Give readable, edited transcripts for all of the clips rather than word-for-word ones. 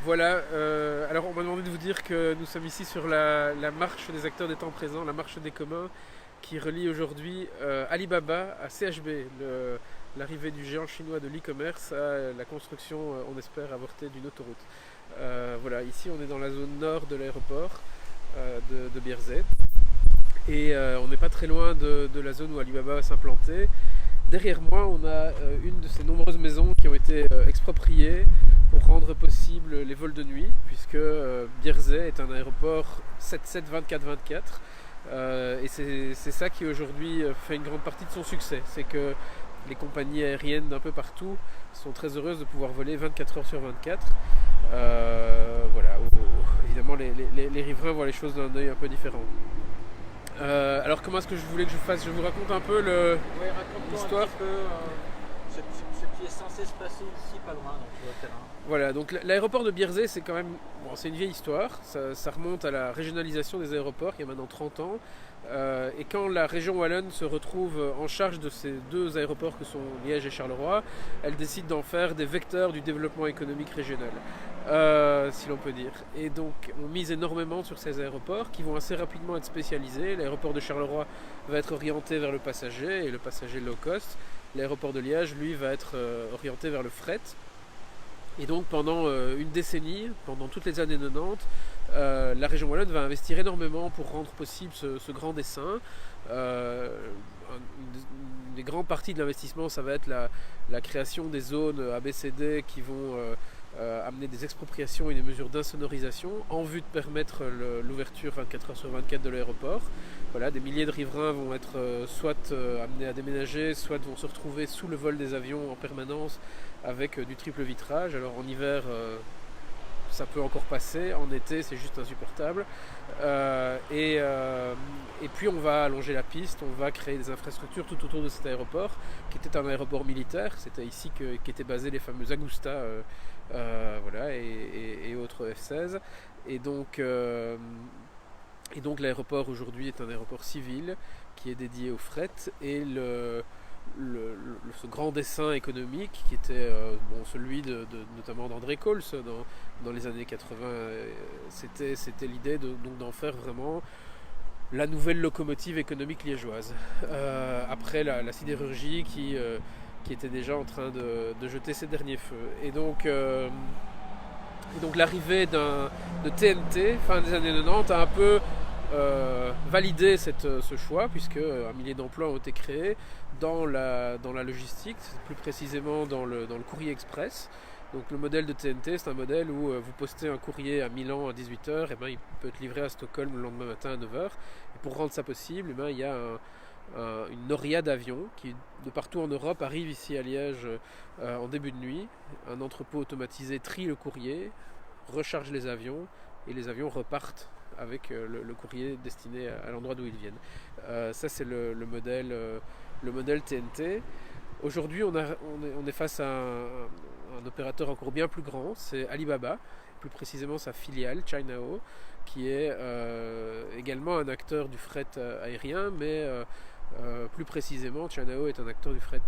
Voilà, alors on m'a demandé de vous dire que nous sommes ici sur la marche des acteurs des temps présents, la marche des communs, qui relie aujourd'hui Alibaba à CHB, l'arrivée du géant chinois de l'e-commerce à la construction, on espère, avortée d'une autoroute. Voilà, ici on est dans la zone nord de l'aéroport de Bierzet, et on n'est pas très loin de la zone où Alibaba va s'implanter. Derrière moi, on a une de ces nombreuses maisons qui ont été expropriées pour rendre possible les vols de nuit, puisque Bierzet est un aéroport 7-7 24-24. Et c'est ça qui aujourd'hui fait une grande partie de son succès. C'est que les compagnies aériennes d'un peu partout sont très heureuses de pouvoir voler 24 heures sur 24. Voilà, évidemment, les riverains voient les choses d'un œil un peu différent. Alors comment est-ce que je voulais que je fasse? Je vous raconte un peu Oui, raconte-nous un l'histoire. petit peu ce qui est censé se passer ici, pas loin, donc sur le terrain. Voilà, donc l'aéroport de Bierzet, c'est quand même, bon, c'est une vieille histoire. Ça remonte à la régionalisation des aéroports, il y a maintenant 30 ans. Et quand la région wallonne se retrouve en charge de ces deux aéroports que sont Liège et Charleroi, elle décide d'en faire des vecteurs du développement économique régional, si l'on peut dire. Et donc on mise énormément sur ces aéroports qui vont assez rapidement être spécialisés. L'aéroport de Charleroi va être orienté vers le passager et le passager low cost. L'aéroport de Liège, lui, va être orienté vers le fret. Et donc pendant une décennie, pendant toutes les années 90, la région wallonne va investir énormément pour rendre possible ce grand dessin. Une des grandes parties de l'investissement, ça va être la création des zones ABCD qui vont amener des expropriations et des mesures d'insonorisation en vue de permettre l'ouverture 24 heures sur 24 de l'aéroport. Voilà, des milliers de riverains vont être soit amenés à déménager, soit vont se retrouver sous le vol des avions en permanence avec du triple vitrage. Alors en hiver, ça peut encore passer, en été c'est juste insupportable. Et puis on va allonger la piste, on va créer des infrastructures tout autour de cet aéroport, qui était un aéroport militaire. C'était ici qu'étaient basés les fameux Agusta voilà, et autres F-16. Et donc, euh, et donc l'aéroport aujourd'hui est un aéroport civil qui est dédié au fret, et ce grand dessin économique qui était bon, celui notamment d'André Coles dans les années 80, c'était l'idée donc d'en faire vraiment la nouvelle locomotive économique liégeoise. Après la sidérurgie qui était déjà en train de jeter ses derniers feux. Et donc l'arrivée de TNT, fin des années 90, a un peu validé ce choix, puisque un millier d'emplois ont été créés dans la logistique, plus précisément dans le courrier express. Donc le modèle de TNT, c'est un modèle où vous postez un courrier à Milan à 18 h, et ben, il peut être livré à Stockholm le lendemain matin à 9 h. Et pour rendre ça possible, et ben, il y a une noria d'avions qui, de partout en Europe, arrive ici à Liège en début de nuit. Un entrepôt automatisé trie le courrier, recharge les avions, et les avions repartent avec le courrier destiné à l'endroit d'où ils viennent. Ça, c'est le modèle TNT. Aujourd'hui, on est face à un opérateur encore bien plus grand, c'est Alibaba, plus précisément sa filiale Chinao, qui est également un acteur du fret aérien, mais plus précisément, Chinao est un acteur du fret,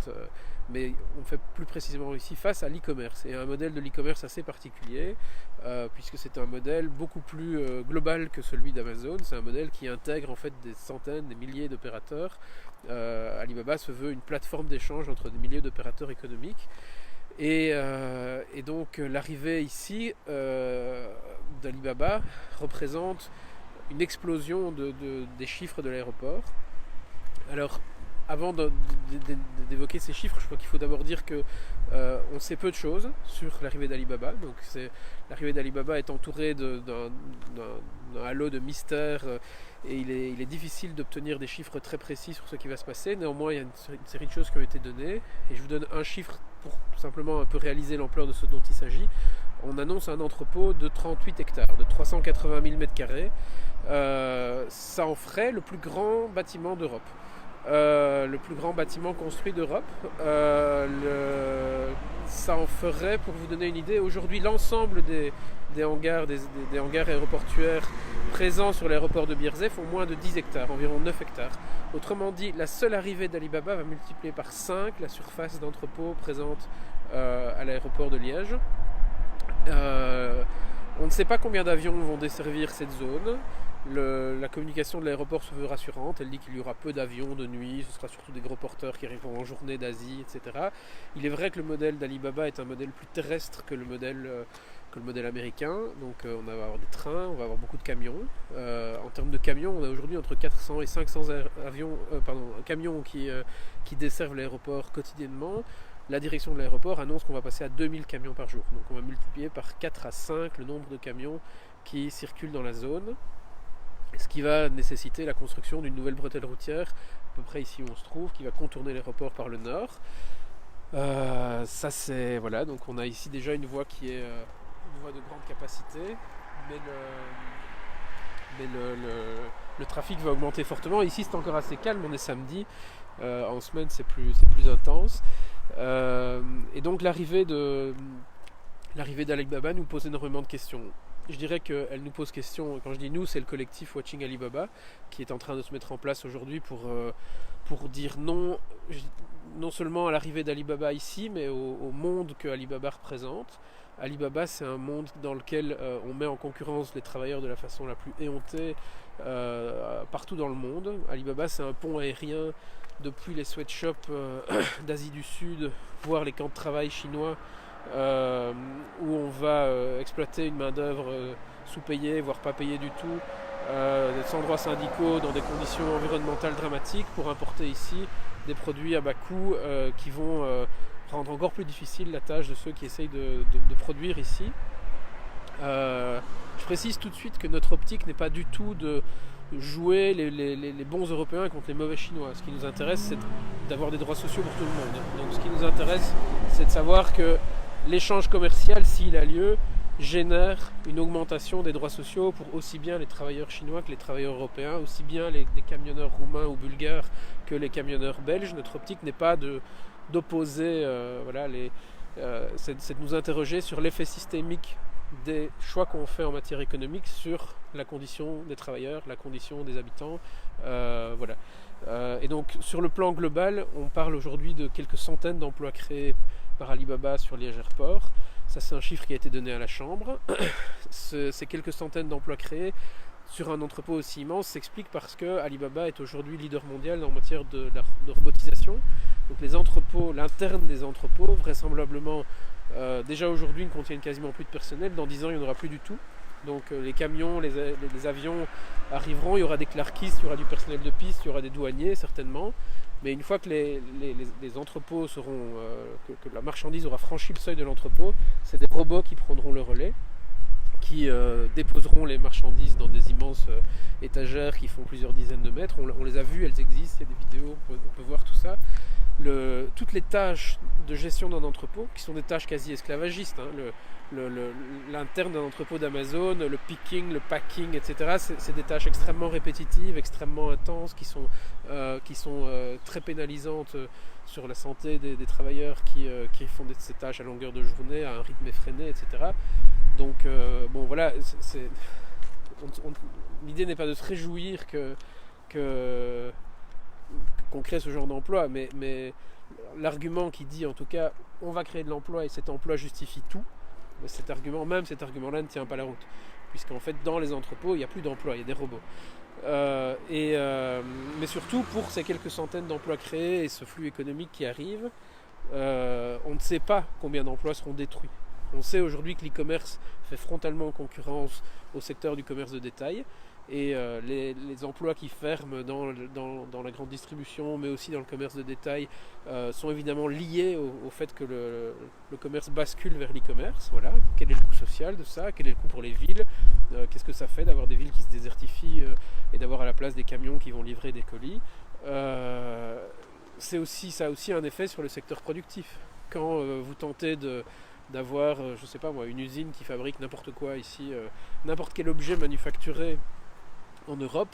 mais on fait plus précisément ici face à l'e-commerce, et un modèle de l'e-commerce assez particulier, puisque c'est un modèle beaucoup plus global que celui d'Amazon. C'est un modèle qui intègre en fait des centaines, des milliers d'opérateurs. Alibaba se veut une plateforme d'échange entre des milliers d'opérateurs économiques. Et donc l'arrivée ici d'Alibaba représente une explosion des chiffres de l'aéroport. Alors, avant d'évoquer ces chiffres, je crois qu'il faut d'abord dire que on sait peu de choses sur l'arrivée d'Alibaba. Donc, l'arrivée d'Alibaba est entourée d'un halo de mystère, et il est difficile d'obtenir des chiffres très précis sur ce qui va se passer. Néanmoins, il y a une série de choses qui ont été données, et je vous donne un chiffre pour tout simplement un peu réaliser l'ampleur de ce dont il s'agit. On annonce un entrepôt de 38 hectares, de 380 000 m². Ça en ferait le plus grand bâtiment d'Europe. Le plus grand bâtiment construit d'Europe. Ça en ferait, pour vous donner une idée, aujourd'hui l'ensemble des hangars, des hangars aéroportuaires présents sur l'aéroport de Bierzet font moins de 10 hectares, environ 9 hectares. Autrement dit, la seule arrivée d'Alibaba va multiplier par 5 la surface d'entrepôt présente à l'aéroport de Liège. On ne sait pas combien d'avions vont desservir cette zone. La communication de l'aéroport se veut rassurante. Elle dit qu'il y aura peu d'avions de nuit, ce sera surtout des gros porteurs qui arriveront en journée d'Asie, etc. Il est vrai que le modèle d'Alibaba est un modèle plus terrestre que le modèle américain. Donc on va avoir des trains, on va avoir beaucoup de camions. En termes de camions, on a aujourd'hui entre 400 et 500 camions qui desservent l'aéroport quotidiennement. La direction de l'aéroport annonce qu'on va passer à 2000 camions par jour. Donc on va multiplier par 4 à 5 le nombre de camions qui circulent dans la zone. Ce qui va nécessiter la construction d'une nouvelle bretelle routière, à peu près ici où on se trouve, qui va contourner l'aéroport par le nord. Ça c'est... Voilà, donc on a ici déjà une voie qui est une voie de grande capacité, mais le trafic va augmenter fortement. Ici c'est encore assez calme, on est samedi, en semaine c'est plus intense. Et donc l'arrivée d'Alibaba nous pose énormément de questions. Je dirais qu'elle nous pose question, quand je dis nous, c'est le collectif Watching Alibaba qui est en train de se mettre en place aujourd'hui pour dire non seulement à l'arrivée d'Alibaba ici, mais au monde que Alibaba représente. Alibaba, c'est un monde dans lequel on met en concurrence les travailleurs de la façon la plus éhontée partout dans le monde. Alibaba, c'est un pont aérien depuis les sweatshops d'Asie du Sud, voire les camps de travail chinois, où on va exploiter une main-d'œuvre sous-payée, voire pas payée du tout, sans droits syndicaux, dans des conditions environnementales dramatiques, pour importer ici des produits à bas coût qui vont rendre encore plus difficile la tâche de ceux qui essayent de produire ici. Je précise tout de suite que notre optique n'est pas du tout de jouer les bons Européens contre les mauvais Chinois. Ce qui nous intéresse, c'est d'avoir des droits sociaux pour tout le monde. Donc ce qui nous intéresse, c'est de savoir que l'échange commercial, s'il a lieu, génère une augmentation des droits sociaux pour aussi bien les travailleurs chinois que les travailleurs européens, aussi bien les camionneurs roumains ou bulgares que les camionneurs belges. Notre optique n'est pas d'opposer, c'est de nous interroger sur l'effet systémique des choix qu'on fait en matière économique sur la condition des travailleurs, la condition des habitants. Et donc sur le plan global, on parle aujourd'hui de quelques centaines d'emplois créés par Alibaba sur Liège Airport. Ça, c'est un chiffre qui a été donné à la Chambre. Ces quelques centaines d'emplois créés sur un entrepôt aussi immense s'expliquent parce que Alibaba est aujourd'hui leader mondial en matière de robotisation. Donc les entrepôts, l'interne des entrepôts, vraisemblablement déjà aujourd'hui ne contiennent quasiment plus de personnel. Dans 10 ans, il n'y en aura plus du tout. Donc les camions, les avions arriveront, il y aura des clarkistes, il y aura du personnel de piste, il y aura des douaniers certainement. Mais une fois que les entrepôts seront, que la marchandise aura franchi le seuil de l'entrepôt, c'est des robots qui prendront le relais, qui déposeront les marchandises dans des immenses étagères qui font plusieurs dizaines de mètres. On les a vues, elles existent, il y a des vidéos, on peut voir tout ça. Toutes les tâches de gestion d'un entrepôt, qui sont des tâches quasi esclavagistes, l'interne d'un entrepôt d'Amazon, le picking, le packing, etc. C'est des tâches extrêmement répétitives, extrêmement intenses, qui sont très pénalisantes sur la santé des travailleurs qui font ces tâches à longueur de journée, à un rythme effréné, etc. Donc l'idée n'est pas de se réjouir qu'on crée ce genre d'emploi, mais l'argument qui dit en tout cas on va créer de l'emploi et cet emploi justifie tout, cet argument-là ne tient pas la route, puisqu'en fait dans les entrepôts il n'y a plus d'emplois, il y a des robots. Mais surtout pour ces quelques centaines d'emplois créés et ce flux économique qui arrive, on ne sait pas combien d'emplois seront détruits. On sait aujourd'hui que l'e-commerce fait frontalement concurrence au secteur du commerce de détail. Et les emplois qui ferment dans la grande distribution, mais aussi dans le commerce de détail, sont évidemment liés au fait que le commerce bascule vers l'e-commerce. Voilà. Quel est le coût social de ça? Quel est le coût pour les villes? Qu'est-ce que ça fait d'avoir des villes qui se désertifient et d'avoir à la place des camions qui vont livrer des colis? Ça a aussi un effet sur le secteur productif. Quand vous tentez d'avoir, je sais pas moi, une usine qui fabrique n'importe quoi ici, n'importe quel objet manufacturé en Europe,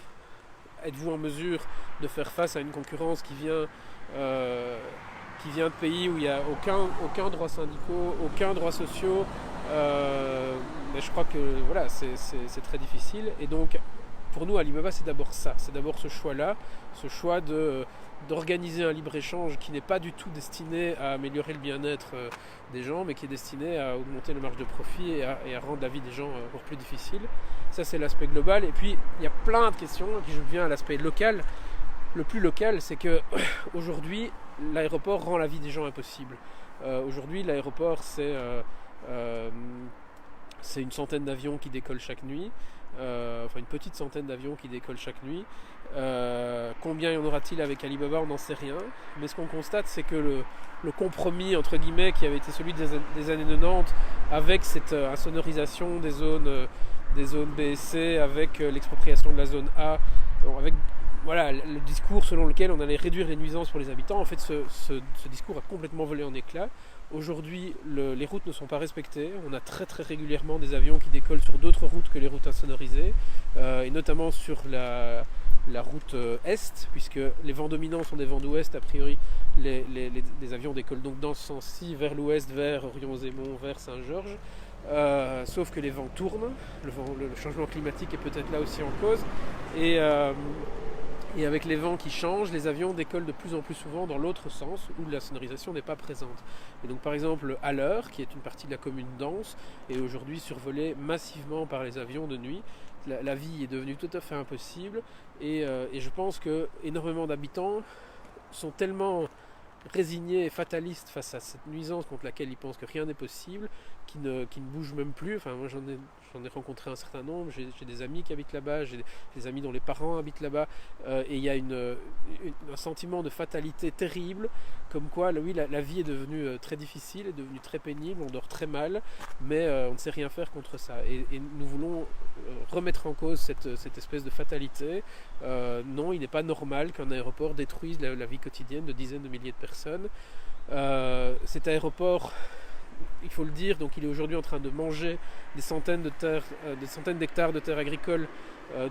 êtes-vous en mesure de faire face à une concurrence qui vient de pays où il n'y a aucun droit syndicaux, aucun droit sociaux? Mais je crois que voilà, c'est très difficile. Et donc, pour nous, Alibaba, c'est d'abord ça. C'est d'abord ce choix-là, ce choix d'organiser un libre-échange qui n'est pas du tout destiné à améliorer le bien-être des gens, mais qui est destiné à augmenter le marge de profit et à rendre la vie des gens encore plus difficile. Ça, c'est l'aspect global. Et puis, il y a plein de questions. Et puis, je viens à l'aspect local. Le plus local, c'est que aujourd'hui, l'aéroport rend la vie des gens impossible. Aujourd'hui, l'aéroport, c'est une centaine d'avions qui décollent chaque nuit. Enfin, une petite centaine d'avions qui décollent chaque nuit. Combien y en aura-t-il avec Alibaba, on n'en sait rien. Mais ce qu'on constate, c'est que le compromis, entre guillemets, qui avait été celui des années 90, avec cette insonorisation des zones B et C, avec l'expropriation de la zone A, avec voilà, le discours selon lequel on allait réduire les nuisances pour les habitants, en fait, ce discours a complètement volé en éclats. Aujourd'hui, les routes ne sont pas respectées. On a très très régulièrement des avions qui décollent sur d'autres routes que les routes insonorisées, et notamment sur la route Est, puisque les vents dominants sont des vents d'ouest. A priori, les avions décollent donc dans ce sens-ci, vers l'ouest, vers Orion-Zémont, vers Saint-Georges. Sauf que les vents tournent, le changement climatique est peut-être là aussi en cause, et avec les vents qui changent, les avions décollent de plus en plus souvent dans l'autre sens où la sonorisation n'est pas présente. Et donc par exemple Haller, qui est une partie de la commune dense, est aujourd'hui survolée massivement par les avions de nuit. La vie est devenue tout à fait impossible, et je pense que énormément d'habitants sont tellement résignés et fatalistes face à cette nuisance contre laquelle ils pensent que rien n'est possible, qui ne bougent même plus. Enfin, moi j'en ai rencontré un certain nombre, j'ai des amis qui habitent là-bas, j'ai des amis dont les parents habitent là-bas, et il y a un sentiment de fatalité terrible, comme quoi oui, la vie est devenue très difficile, est devenue très pénible, on dort très mal, mais on ne sait rien faire contre ça. Et nous voulons remettre en cause cette espèce de fatalité. Non, il n'est pas normal qu'un aéroport détruise la vie quotidienne de dizaines de milliers de personnes. Cet aéroport, il faut le dire, donc il est aujourd'hui en train de manger des centaines d'hectares de terres agricoles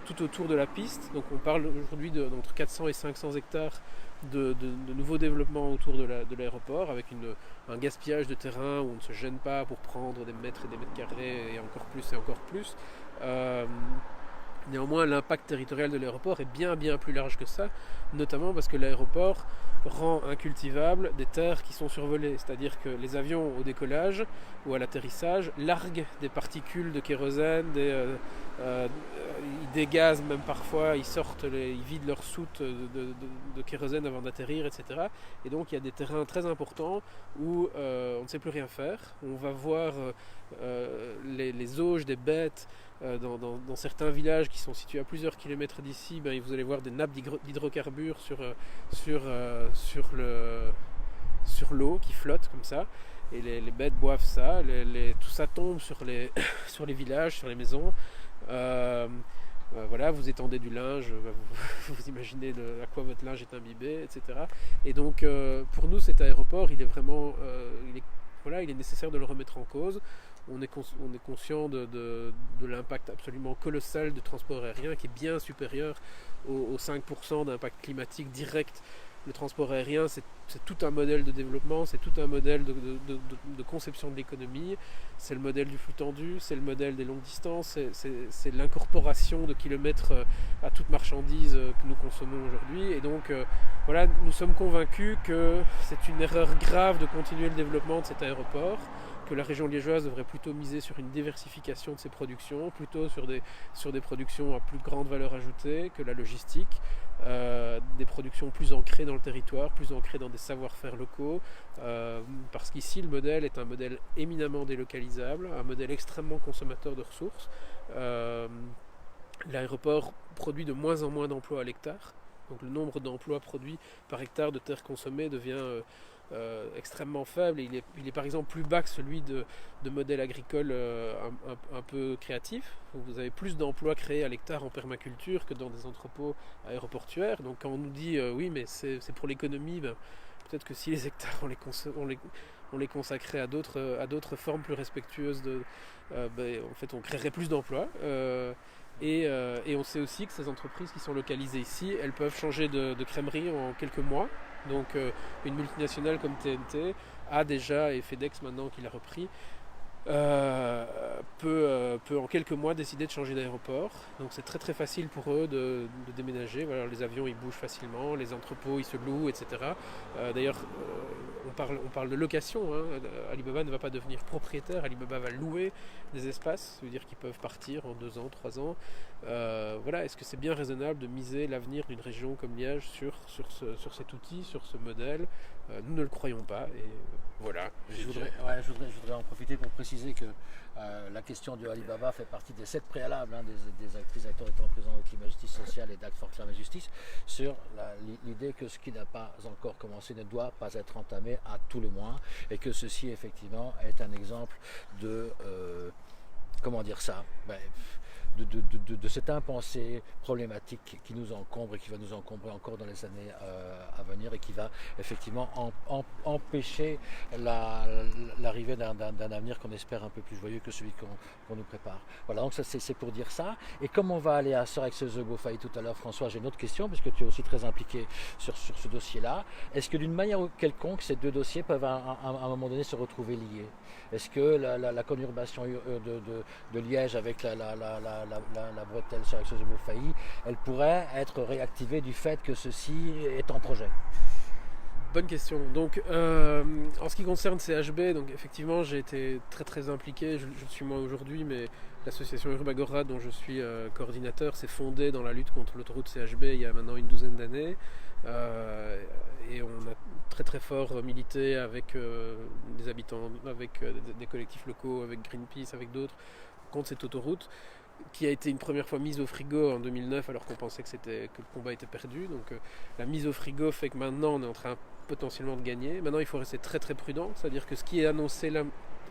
tout autour de la piste. Donc on parle aujourd'hui d'entre 400 et 500 hectares de nouveaux développements autour de l'aéroport, avec un gaspillage de terrain où on ne se gêne pas pour prendre des mètres et des mètres carrés, et encore plus et encore plus. Néanmoins, l'impact territorial de l'aéroport est bien plus large que ça, notamment parce que l'aéroport rend incultivables des terres qui sont survolées, c'est-à-dire que les avions au décollage ou à l'atterrissage larguent des particules de kérosène, ils dégazent même parfois, ils vident leur soute de kérosène avant d'atterrir, etc. Et donc il y a des terrains très importants où on ne sait plus rien faire. On va voir les auges des bêtes dans certains villages qui sont situés à plusieurs kilomètres d'ici. Vous allez voir des nappes d'hydrocarbures sur l'eau qui flotte comme ça, et les bêtes boivent ça, tout ça tombe sur les villages, sur les maisons. Voilà, vous étendez du linge, vous imaginez à quoi votre linge est imbibé, etc. Et donc pour nous, cet aéroport, il est vraiment il est nécessaire de le remettre en cause. On est conscient de l'impact absolument colossal du transport aérien, qui est bien supérieur aux 5% d'impact climatique direct. Le transport aérien, c'est tout un modèle de développement, c'est tout un modèle de conception de l'économie, c'est le modèle du flux tendu, c'est le modèle des longues distances, c'est l'incorporation de kilomètres à toute marchandise que nous consommons aujourd'hui. Et donc voilà, nous sommes convaincus que c'est une erreur grave de continuer le développement de cet aéroport, que la région liégeoise devrait plutôt miser sur une diversification de ses productions, plutôt sur des productions à plus grande valeur ajoutée que la logistique, des productions plus ancrées dans le territoire, plus ancrées dans des savoir-faire locaux, parce qu'ici le modèle est un modèle éminemment délocalisable, un modèle extrêmement consommateur de ressources. L'aéroport produit de moins en moins d'emplois à l'hectare, donc le nombre d'emplois produits par hectare de terre consommée devient extrêmement faible, et il est par exemple plus bas que celui de modèles agricoles un peu créatifs. Vous avez plus d'emplois créés à l'hectare en permaculture que dans des entrepôts aéroportuaires. Donc quand on nous dit oui, mais c'est pour l'économie, peut-être que si les hectares on les consacrait à d'autres formes plus respectueuses en fait on créerait plus d'emplois. Et on sait aussi que ces entreprises qui sont localisées ici, elles peuvent changer de crèmerie en quelques mois. Donc une multinationale comme TNT a déjà, et FedEx maintenant qui l'a repris, peut en quelques mois décider de changer d'aéroport. Donc c'est très très facile pour eux de déménager. Voilà, les avions ils bougent facilement, les entrepôts ils se louent, etc. D'ailleurs, on parle de location. Hein. Alibaba ne va pas devenir propriétaire, Alibaba va louer des espaces, ça veut dire qu'ils peuvent partir en 2 ans, 3 ans. Voilà, est-ce que c'est bien raisonnable de miser l'avenir d'une région comme Liège sur cet outil, sur ce modèle? Nous ne le croyons pas et voilà. Je voudrais en profiter pour préciser que la question du Alibaba fait partie des 7 préalables des acteurs étant présents au climat justice sociale et d'Acte for Climate Justice sur l'idée que ce qui n'a pas encore commencé ne doit pas être entamé à tout le moins et que ceci effectivement est un exemple de comment dire ça, de cette impensée problématique qui nous encombre et qui va nous encombrer encore dans les années à venir et qui va effectivement empêcher l'arrivée d'un avenir qu'on espère un peu plus joyeux que celui qu'on nous prépare. Voilà, donc ça c'est pour dire ça. Et comme on va aller à Sir Axel Bofaï tout à l'heure, François, j'ai une autre question, puisque tu es aussi très impliqué sur ce dossier-là. Est-ce que d'une manière quelconque, ces deux dossiers peuvent à un moment donné se retrouver liés? Est-ce que la conurbation de Liège avec la bretelle sur Axel Bofaï, elle pourrait être réactivée du fait que ceci est en projet? Bonne question. Donc, en ce qui concerne CHB, donc effectivement, j'ai été très très impliqué. Je le suis moi aujourd'hui, mais l'association Urbagora, dont je suis coordinateur, s'est fondée dans la lutte contre l'autoroute CHB il y a maintenant une douzaine d'années. Et on a très très fort milité avec des habitants, avec des collectifs locaux, avec Greenpeace, avec d'autres, contre cette autoroute, qui a été une première fois mise au frigo en 2009 alors qu'on pensait que le combat était perdu. Donc la mise au frigo fait que maintenant on est en train potentiellement de gagner. Maintenant il faut rester très très prudent, c'est-à-dire que ce qui est annoncé là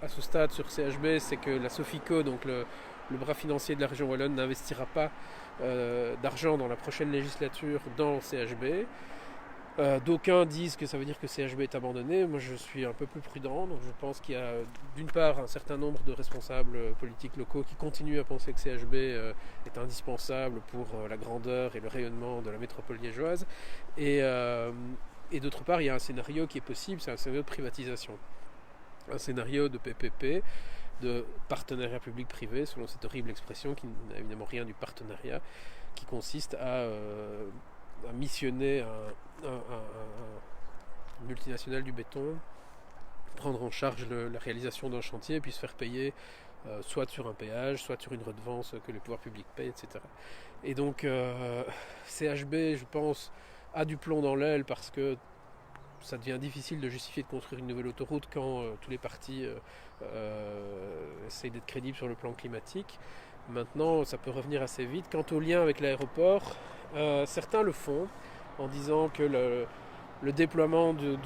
à ce stade sur CHB, c'est que la Sofico, donc le bras financier de la région wallonne, n'investira pas d'argent dans la prochaine législature dans CHB. D'aucuns disent que ça veut dire que CHB est abandonné. Moi je suis un peu plus prudent, donc je pense qu'il y a d'une part un certain nombre de responsables politiques locaux qui continuent à penser que CHB est indispensable pour la grandeur et le rayonnement de la métropole liégeoise, et d'autre part il y a un scénario qui est possible, c'est un scénario de privatisation, un scénario de PPP, de partenariat public-privé, selon cette horrible expression qui n'a évidemment rien du partenariat, qui consiste à missionner un multinational du béton, prendre en charge la réalisation d'un chantier et puis se faire payer soit sur un péage, soit sur une redevance que les pouvoirs publics payent, etc. Et donc CHB, je pense, a du plomb dans l'aile parce que ça devient difficile de justifier de construire une nouvelle autoroute quand tous les partis essayent d'être crédibles sur le plan climatique. Maintenant, ça peut revenir assez vite. Quant au lien avec l'aéroport, certains le font en disant que le déploiement du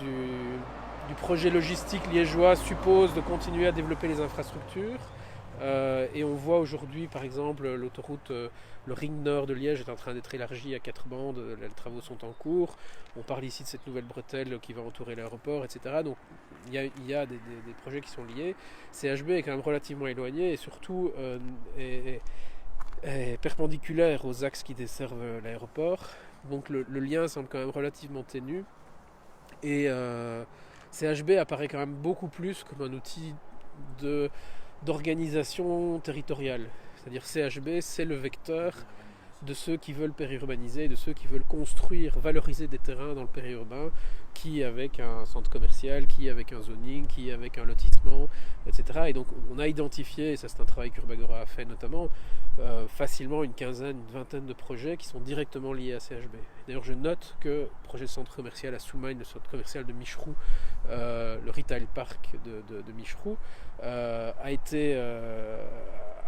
projet logistique liégeois suppose de continuer à développer les infrastructures. Et on voit aujourd'hui, par exemple, l'autoroute, le ring nord de Liège est en train d'être élargi à 4 bandes, les travaux sont en cours. On parle ici de cette nouvelle bretelle qui va entourer l'aéroport, etc. Donc il y a des projets qui sont liés. CHB est quand même relativement éloigné et surtout est perpendiculaire aux axes qui desservent l'aéroport. Donc le lien semble quand même relativement ténu. Et CHB apparaît quand même beaucoup plus comme un outil d'organisation territoriale. C'est-à-dire CHB, c'est le vecteur de ceux qui veulent périurbaniser, de ceux qui veulent construire, valoriser des terrains dans le périurbain, qui avec un centre commercial, qui avec un zoning, qui avec un lotissement, etc. Et donc on a identifié, et ça c'est un travail qu'Urbagora a fait notamment, facilement une vingtaine de projets qui sont directement liés à CHB. D'ailleurs je note que le projet de centre commercial à Soumagne, le centre commercial de Micheroux, le Retail Park de Micheroux, a été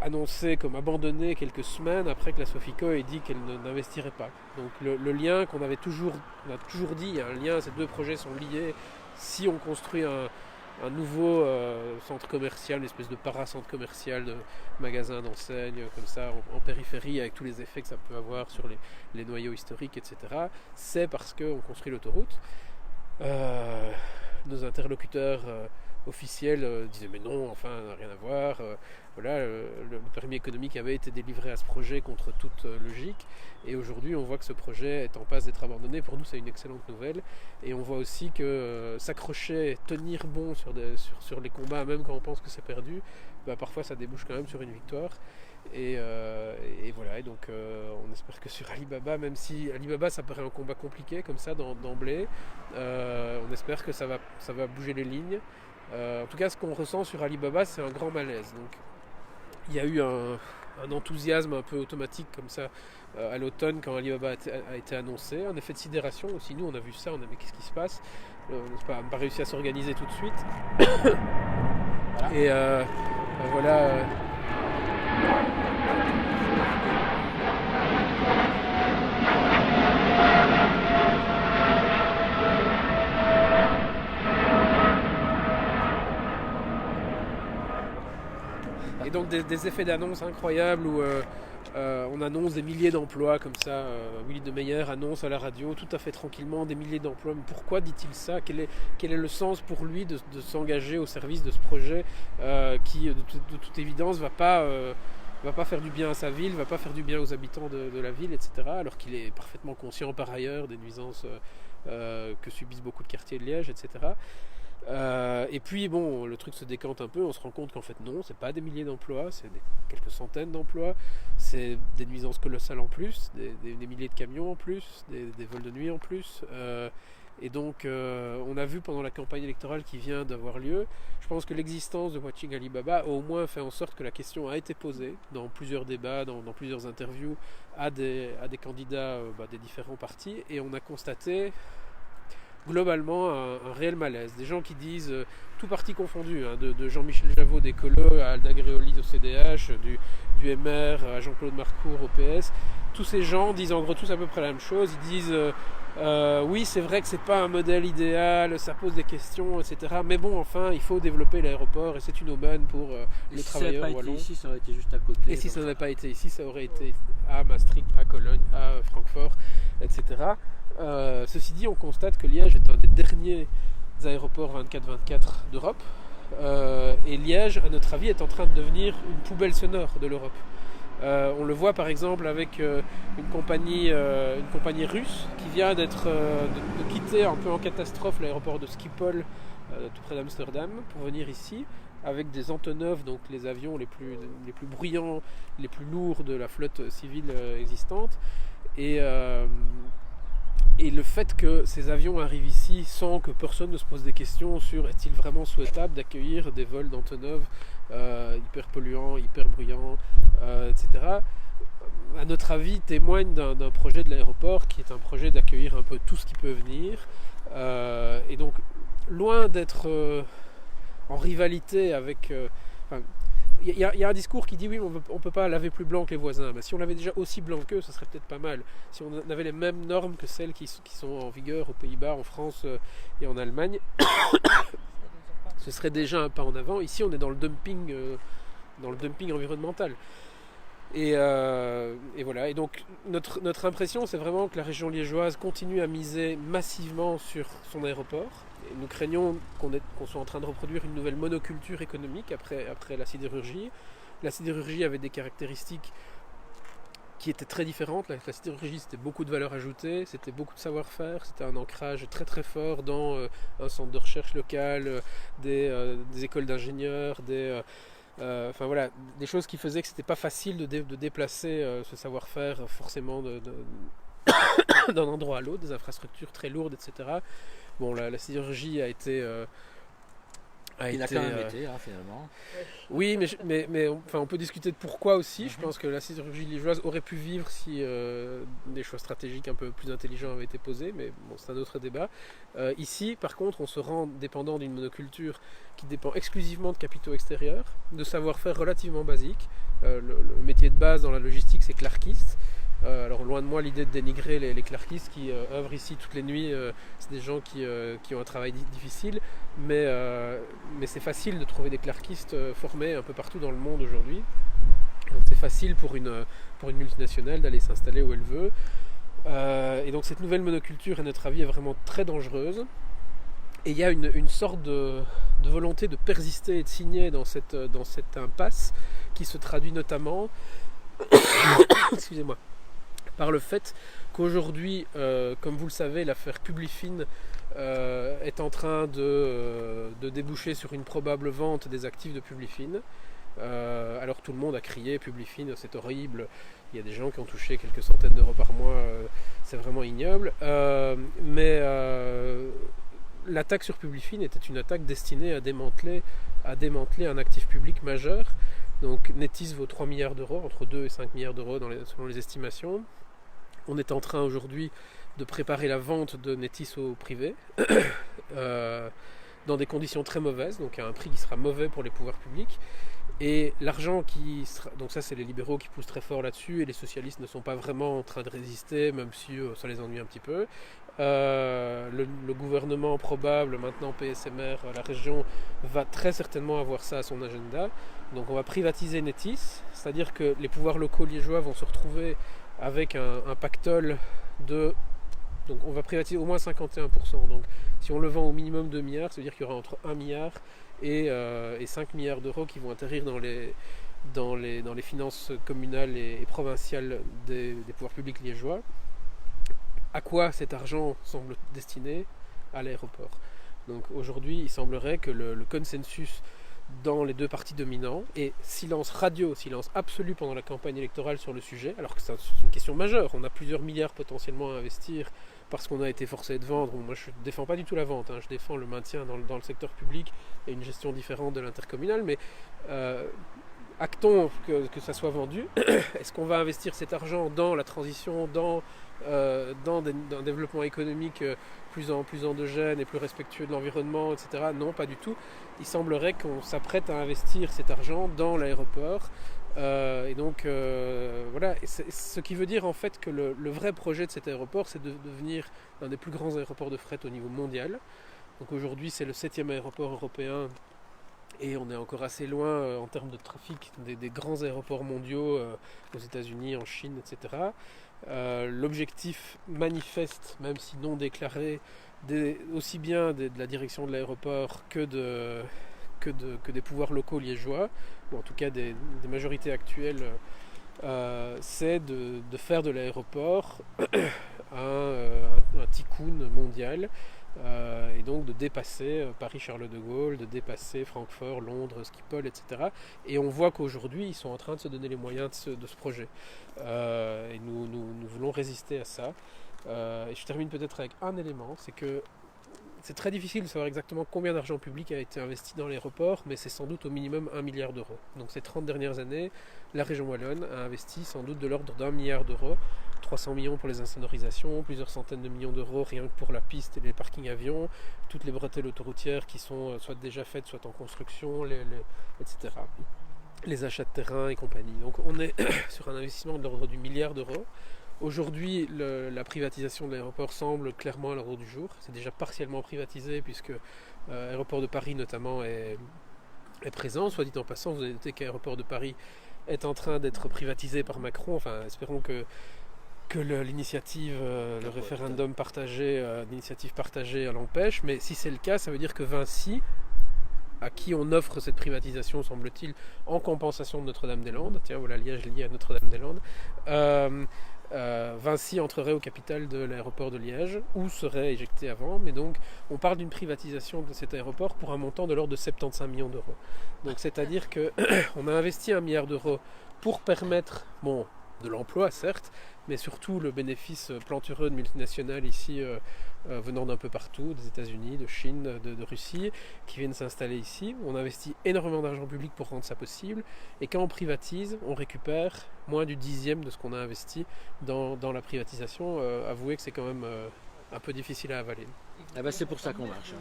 annoncé comme abandonné quelques semaines après que la Sofico ait dit qu'elle n'investirait pas. Donc le lien on a toujours dit, il y a un lien, ces deux projets sont liés. Si on construit un nouveau centre commercial, une espèce de para-centre commercial de magasins, d'enseignes, comme ça, en périphérie, avec tous les effets que ça peut avoir sur les noyaux historiques, etc., c'est parce qu'on construit l'autoroute. Nos interlocuteurs officiels disaient mais non, enfin, rien à voir. Voilà, le permis économique avait été délivré à ce projet contre toute logique, et aujourd'hui on voit que ce projet est en passe d'être abandonné. Pour nous c'est une excellente nouvelle, et on voit aussi que s'accrocher, tenir bon sur les combats, même quand on pense que c'est perdu, parfois ça débouche quand même sur une victoire. Et voilà, et donc on espère que sur Alibaba, même si Alibaba ça paraît un combat compliqué comme ça d'emblée, on espère que ça va bouger les lignes. En tout cas, ce qu'on ressent sur Alibaba, c'est un grand malaise. Donc il y a eu un enthousiasme un peu automatique comme ça à l'automne quand Alibaba a été annoncé, un effet de sidération aussi. Nous on a vu ça, on a dit mais qu'est-ce qui se passe, on n'a pas réussi à s'organiser tout de suite. Voilà. Et voilà. Et donc des effets d'annonce incroyables où on annonce des milliers d'emplois comme ça. Willy de Meyer annonce à la radio tout à fait tranquillement des milliers d'emplois. Mais pourquoi dit-il ça ? Quel est le sens pour lui de s'engager au service de ce projet qui, de toute évidence, va pas faire du bien à sa ville, va pas faire du bien aux habitants de la ville, etc. Alors qu'il est parfaitement conscient par ailleurs des nuisances que subissent beaucoup de quartiers de Liège, etc. Et puis bon, le truc se décante un peu, on se rend compte qu'en fait non, c'est pas des milliers d'emplois, c'est quelques centaines d'emplois, c'est des nuisances colossales en plus, des milliers de camions en plus, des vols de nuit en plus. Et donc on a vu pendant la campagne électorale qui vient d'avoir lieu, je pense que l'existence de Watching Alibaba a au moins fait en sorte que la question a été posée dans plusieurs débats, dans plusieurs interviews à des candidats des différents partis, et on a constaté globalement un réel malaise. Des gens qui disent, tout parti confondu, de Jean-Michel Javot des Colos à Alda Gréoli au CDH, du MR à Jean-Claude Marcourt au PS, tous ces gens disent en gros tous à peu près la même chose. Ils disent oui, c'est vrai que c'est pas un modèle idéal, ça pose des questions, etc. Mais bon, enfin, il faut développer l'aéroport et c'est une aubaine pour les travailleurs wallons. Si ça n'avait pas été ici, ça aurait été juste à côté. Et si ça n'avait pas été ici, ça aurait été à Maastricht, à Cologne, à Francfort, etc. Ceci dit, on constate que Liège est un des derniers aéroports 24/24 d'Europe. Et Liège, à notre avis, est en train de devenir une poubelle sonore de l'Europe. On le voit par exemple avec une compagnie russe qui vient de quitter un peu en catastrophe l'aéroport de Schiphol, tout près d'Amsterdam, pour venir ici, avec des Antonov, donc les avions les plus bruyants, les plus lourds de la flotte civile existante. Et le fait que ces avions arrivent ici sans que personne ne se pose des questions sur est-il vraiment souhaitable d'accueillir des vols d'Antonov hyper polluants, hyper bruyants, etc., à notre avis, témoigne d'un projet de l'aéroport qui est un projet d'accueillir un peu tout ce qui peut venir. Et donc, loin d'être en rivalité avec... Il y a un discours qui dit oui, on ne peut pas laver plus blanc que les voisins. Mais si on l'avait déjà aussi blanc qu'eux, ce serait peut-être pas mal. Si on avait les mêmes normes que celles qui sont en vigueur aux Pays-Bas, en France et en Allemagne, ce serait déjà un pas en avant. Ici, on est dans le dumping environnemental. Et voilà. Et donc, notre impression, c'est vraiment que la région liégeoise continue à miser massivement sur son aéroport. Et nous craignons qu'on soit en train de reproduire une nouvelle monoculture économique après la sidérurgie. La sidérurgie avait des caractéristiques qui étaient très différentes. La sidérurgie, c'était beaucoup de valeur ajoutée, c'était beaucoup de savoir-faire, c'était un ancrage très très fort dans un centre de recherche local, des écoles d'ingénieurs, enfin voilà, des choses qui faisaient que c'était pas facile de déplacer ce savoir-faire forcément d'un endroit à l'autre, des infrastructures très lourdes, etc. Bon, la sidérurgie a été... il a quand même été, finalement. Oui, mais enfin, on peut discuter de pourquoi aussi. Je pense que la sidérurgie liégeoise aurait pu vivre si des choix stratégiques un peu plus intelligents avaient été posés, mais bon, c'est un autre débat. Ici, par contre, on se rend dépendant d'une monoculture qui dépend exclusivement de capitaux extérieurs, de savoir-faire relativement basique. Le métier de base dans la logistique, c'est clarkiste. Alors loin de moi l'idée de dénigrer les clarkistes qui œuvrent ici toutes les nuits, c'est des gens qui ont un travail difficile, mais c'est facile de trouver des clarkistes formés un peu partout dans le monde aujourd'hui. Donc c'est facile pour une multinationale d'aller s'installer où elle veut. Et donc cette nouvelle monoculture, à notre avis, est vraiment très dangereuse. Et il y a une sorte de volonté de persister et de signer dans cette impasse qui se traduit notamment excusez-moi, par le fait qu'aujourd'hui, comme vous le savez, l'affaire Publifin est en train de déboucher sur une probable vente des actifs de Publifin. Alors tout le monde a crié, Publifin, c'est horrible. Il y a des gens qui ont touché quelques centaines d'euros par mois, c'est vraiment ignoble. Mais l'attaque sur Publifin était une attaque destinée à démanteler un actif public majeur. Donc Netis vaut 3 milliards d'euros, entre 2 et 5 milliards d'euros selon les estimations. On est en train aujourd'hui de préparer la vente de Netis au privé, dans des conditions très mauvaises, donc à un prix qui sera mauvais pour les pouvoirs publics. Et l'argent qui sera... Donc ça, c'est les libéraux qui poussent très fort là-dessus, et les socialistes ne sont pas vraiment en train de résister, même si ça les ennuie un petit peu. Le gouvernement probable, maintenant PSMR, la région, va très certainement avoir ça à son agenda. Donc on va privatiser Netis, c'est-à-dire que les pouvoirs locaux liégeois vont se retrouver avec un pactole de... Donc on va privatiser au moins 51%. Donc si on le vend au minimum 2 milliards, ça veut dire qu'il y aura entre 1 milliard et 5 milliards d'euros qui vont atterrir dans les finances communales et provinciales des pouvoirs publics liégeois. À quoi cet argent semble destiné? À l'aéroport. Donc aujourd'hui, il semblerait que le consensus dans les deux partis dominants, et silence absolu pendant la campagne électorale sur le sujet, alors que c'est une question majeure. On a plusieurs milliards potentiellement à investir parce qu'on a été forcé de vendre. Moi, je ne défends pas du tout la vente, je défends le maintien dans le secteur public et une gestion différente de l'intercommunal, mais actons que ça soit vendu. Est-ce qu'on va investir cet argent dans la transition, dans un développement économique plus endogène et plus respectueux de l'environnement, etc. Non, pas du tout. Il semblerait qu'on s'apprête à investir cet argent dans l'aéroport. Et donc, voilà. Et ce qui veut dire en fait que le vrai projet de cet aéroport, c'est de devenir un des plus grands aéroports de fret au niveau mondial. Donc aujourd'hui, c'est le 7e aéroport européen. Et on est encore assez loin en termes de trafic des grands aéroports mondiaux aux États-Unis, en Chine, etc. L'objectif manifeste, même si non déclaré, aussi bien de la direction de l'aéroport que des pouvoirs locaux liégeois, ou en tout cas des majorités actuelles, c'est de faire de l'aéroport un tycoon mondial. Et donc de dépasser Paris-Charles de Gaulle, de dépasser Francfort, Londres, Schiphol, etc. Et on voit qu'aujourd'hui, ils sont en train de se donner les moyens de ce projet. Et nous voulons résister à ça. Et je termine peut-être avec un élément, c'est que c'est très difficile de savoir exactement combien d'argent public a été investi dans l'aéroport, mais c'est sans doute au minimum 1 milliard d'euros. Donc ces 30 dernières années, la région wallonne a investi sans doute de l'ordre d'1 milliard d'euros, 300 millions pour les insonorisations, plusieurs centaines de millions d'euros rien que pour la piste et les parkings avions, toutes les bretelles autoroutières qui sont soit déjà faites, soit en construction, etc. Les achats de terrain et compagnie. Donc on est sur un investissement de l'ordre du milliard d'euros. Aujourd'hui, la privatisation de l'aéroport semble clairement à l'ordre du jour. C'est déjà partiellement privatisé puisque l'aéroport de Paris notamment est présent. Soit dit en passant, vous avez noté qu'Aéroport de Paris est en train d'être privatisé par Macron. Enfin, espérons que l'initiative, le référendum partagé, l'initiative partagée l'empêche. Mais si c'est le cas, ça veut dire que Vinci, à qui on offre cette privatisation, semble-t-il, en compensation de Notre-Dame-des-Landes, tiens, voilà Liège lié à Notre-Dame-des-Landes, Vinci entrerait au capital de l'aéroport de Liège, ou serait éjecté avant, mais donc on parle d'une privatisation de cet aéroport pour un montant de l'ordre de 75 millions d'euros. Donc c'est-à-dire qu'on a investi 1 milliard d'euros pour permettre, de l'emploi certes, mais surtout le bénéfice plantureux de multinationales ici venant d'un peu partout, des États-Unis, de Chine, de Russie, qui viennent s'installer ici. On investit énormément d'argent public pour rendre ça possible, et quand on privatise, on récupère moins du 10e de ce qu'on a investi dans la privatisation. Avouez que c'est quand même un peu difficile à avaler. Ah ben c'est pour ça qu'on marche.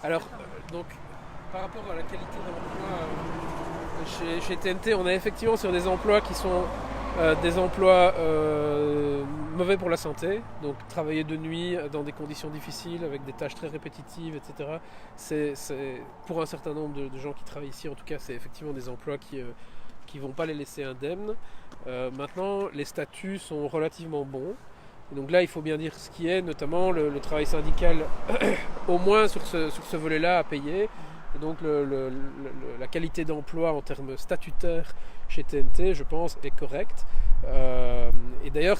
Alors, donc, par rapport à la qualité d'emploi, chez TNT, on est effectivement sur des emplois qui sont des emplois mauvais pour la santé. Donc, travailler de nuit dans des conditions difficiles, avec des tâches très répétitives, etc. C'est pour un certain nombre de gens qui travaillent ici, en tout cas, c'est effectivement des emplois qui ne vont pas les laisser indemnes. Maintenant, les statuts sont relativement bons. Et donc là, il faut bien dire ce qui est, notamment le travail syndical, au moins sur ce volet-là, à payer. Et donc la qualité d'emploi en termes statutaires chez TNT, je pense, est correcte. Et d'ailleurs,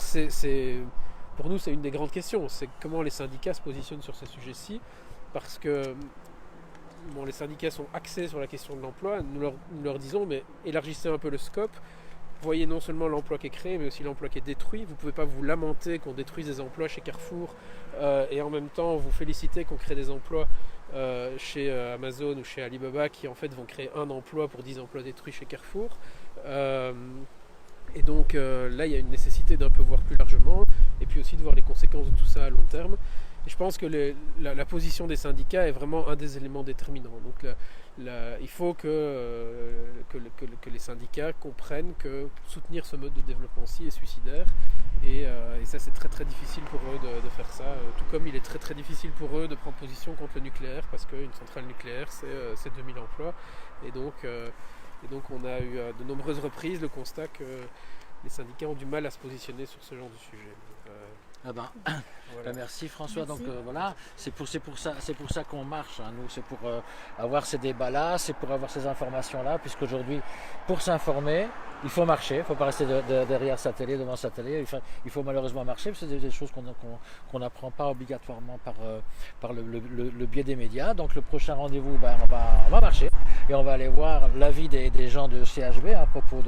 pour nous, c'est une des grandes questions. C'est comment les syndicats se positionnent sur ces sujets-ci. Parce que bon, les syndicats sont axés sur la question de l'emploi, nous leur disons, mais élargissez un peu le scope. Voyez non seulement l'emploi qui est créé, mais aussi l'emploi qui est détruit. Vous ne pouvez pas vous lamenter qu'on détruise des emplois chez Carrefour et en même temps vous féliciter qu'on crée des emplois chez Amazon ou chez Alibaba qui en fait vont créer un emploi pour 10 emplois détruits chez Carrefour. Et donc là, il y a une nécessité d'un peu voir plus largement et puis aussi de voir les conséquences de tout ça à long terme. Et je pense que la position des syndicats est vraiment un des éléments déterminants. Donc il faut que les syndicats comprennent que soutenir ce mode de développement-ci est suicidaire. Et ça, c'est très très difficile pour eux de faire ça. Tout comme il est très très difficile pour eux de prendre position contre le nucléaire, parce qu'une centrale nucléaire, c'est 2000 emplois. Et donc on a eu à de nombreuses reprises le constat que les syndicats ont du mal à se positionner sur ce genre de sujet. Voilà. Merci François. Merci. Donc voilà, c'est pour ça qu'on marche. Hein. Nous, c'est pour avoir ces débats-là, c'est pour avoir ces informations-là, puisqu'aujourd'hui, pour s'informer, il faut marcher. Il ne faut pas rester derrière sa télé, devant sa télé. Il faut malheureusement marcher, parce que c'est des choses qu'on n'apprend pas obligatoirement par le biais des médias. Donc le prochain rendez-vous, on va marcher et on va aller voir l'avis des gens de CHB à propos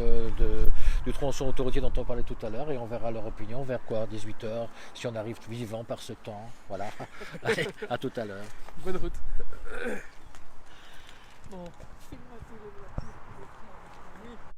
du tronçon autoroutier dont on parlait tout à l'heure, et on verra leur opinion vers quoi, 18h, si on arrive vivant par ce temps. Voilà. Allez, à tout à l'heure. Bonne route. Bon.